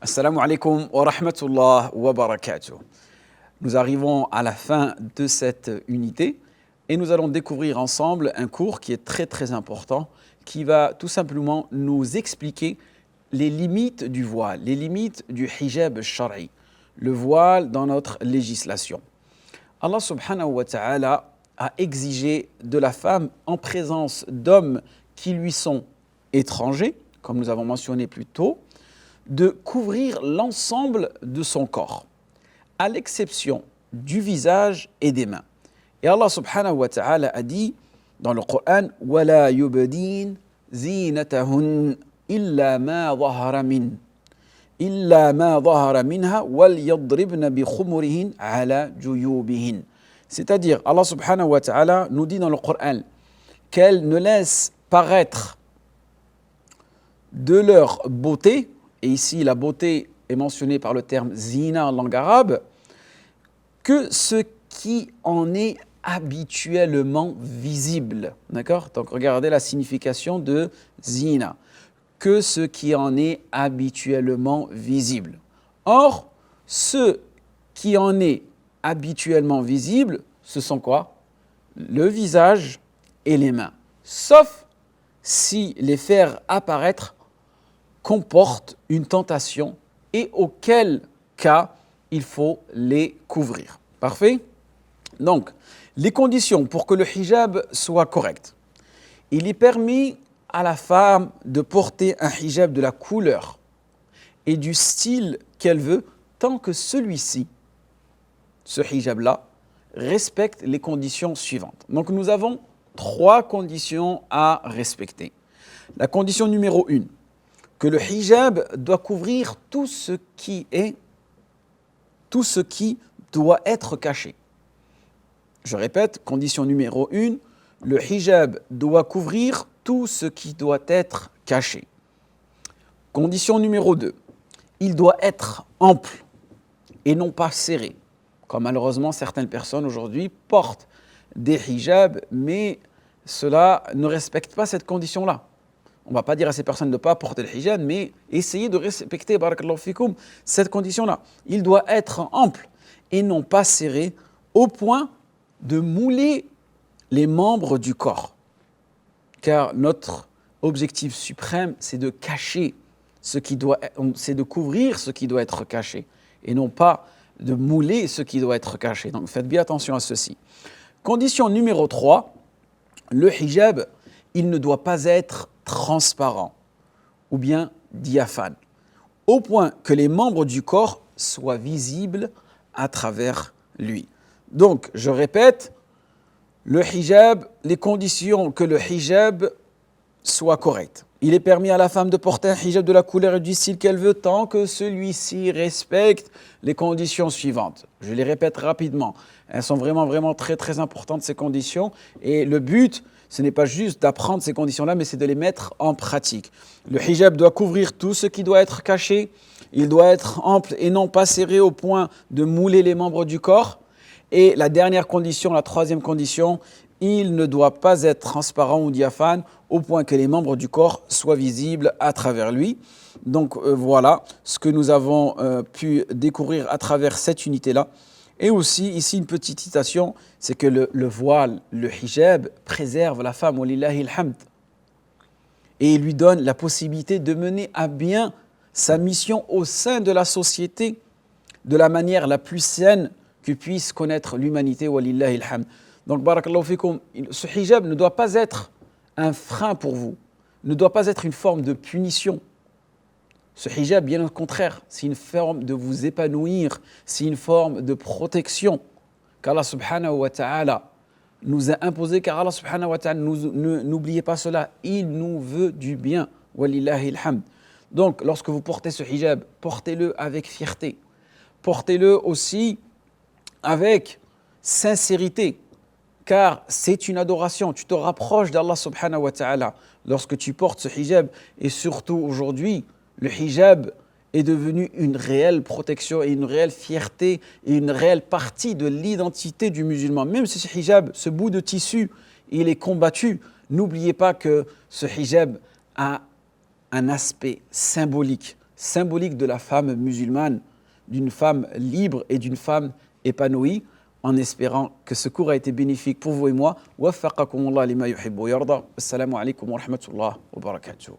Assalamu alaikum wa rahmatullah wa barakatuh. Nous arrivons à la fin de cette unité et nous allons découvrir ensemble un cours qui est très important, qui va tout simplement nous expliquer les limites du voile, les limites du hijab shari, le voile dans notre législation. Allah subhanahu wa ta'ala a exigé de la femme en présence d'hommes qui lui sont étrangers, comme nous avons mentionné plus tôt, de couvrir l'ensemble de son corps, à l'exception du visage et des mains. Et Allah subhanahu wa ta'ala a dit dans le Coran « وَلَا يُبْدِينَ زِينَتَهُنَّ إِلَّا مَا ظَهَرَ مِنْهَا وَلْيَضْرِبْنَ بِخُمُرِهِنْ عَلَى جُيُوبِهِنْ » C'est-à-dire, Allah subhanahu wa ta'ala nous dit dans le Coran qu'elles ne laissent paraître de leur beauté, et ici la beauté est mentionnée par le terme zina en langue arabe, que ce qui en est habituellement visible. D'accord ? Donc regardez la signification de zina. Que ce qui en est habituellement visible. Or, ce qui en est habituellement visible, ce sont quoi ? Le visage et les mains. Sauf si les faire apparaître comportent une tentation et auquel cas il faut les couvrir. Parfait ? Donc, les conditions pour que le hijab soit correct. Il est permis à la femme de porter un hijab de la couleur et du style qu'elle veut, tant que celui-ci, ce hijab-là, respecte les conditions suivantes. Donc, nous avons 3 conditions à respecter. La condition numéro 1, que le hijab doit couvrir tout ce qui doit être caché. Je répète, condition numéro 1, le hijab doit couvrir tout ce qui doit être caché. Condition numéro 2, il doit être ample et non pas serré, comme malheureusement certaines personnes aujourd'hui portent des hijabs, mais cela ne respecte pas cette condition-là. On ne va pas dire à ces personnes de ne pas porter le hijab, mais essayer de respecter, barakallahu fikoum, cette condition-là. Il doit être ample et non pas serré au point de mouler les membres du corps. Car notre objectif suprême, c'est de cacher c'est de couvrir ce qui doit être caché et non pas de mouler ce qui doit être caché. Donc faites bien attention à ceci. Condition numéro 3, le hijab, il ne doit pas être transparent ou bien diaphane, au point que les membres du corps soient visibles à travers lui. Donc, je répète, le hijab, les conditions que le hijab soit correct. Il est permis à la femme de porter un hijab de la couleur et du style qu'elle veut tant que celui-ci respecte les conditions suivantes. Je les répète rapidement. Elles sont vraiment très importantes, ces conditions. Et le but, ce n'est pas juste d'apprendre ces conditions-là, mais c'est de les mettre en pratique. Le hijab doit couvrir tout ce qui doit être caché. Il doit être ample et non pas serré au point de mouler les membres du corps. Et la dernière condition, la 3e condition, il ne doit pas être transparent ou diaphane au point que les membres du corps soient visibles à travers lui. Donc voilà ce que nous avons pu découvrir à travers cette unité-là. Et aussi, ici, une petite citation, c'est que le voile, le hijab, préserve la femme, walillahi alhamd. Et il lui donne la possibilité de mener à bien sa mission au sein de la société de la manière la plus saine que puisse connaître l'humanité, walillahi alhamd. Donc, barakallahu fikoum, ce hijab ne doit pas être un frein pour vous, ne doit pas être une forme de punition. Ce hijab, bien au contraire, c'est une forme de vous épanouir, c'est une forme de protection qu'Allah subhanahu wa ta'ala nous a imposé, car Allah subhanahu wa ta'ala, n'oubliez pas cela, il nous veut du bien, walillahi alhamd. Donc, lorsque vous portez ce hijab, portez-le avec fierté, portez-le aussi avec sincérité, car c'est une adoration, tu te rapproches d'Allah subhanahu wa ta'ala lorsque tu portes ce hijab, et surtout aujourd'hui, le hijab est devenu une réelle protection et une réelle fierté et une réelle partie de l'identité du musulman. Même si ce hijab, ce bout de tissu, il est combattu, n'oubliez pas que ce hijab a un aspect symbolique. symbolique de la femme musulmane, d'une femme libre et d'une femme épanouie, en espérant que ce cours a été bénéfique pour vous et moi. Waffaqakumullah lima yuhibbu wa yarda. Assalamu alaikum wa rahmatullah wa barakatuh.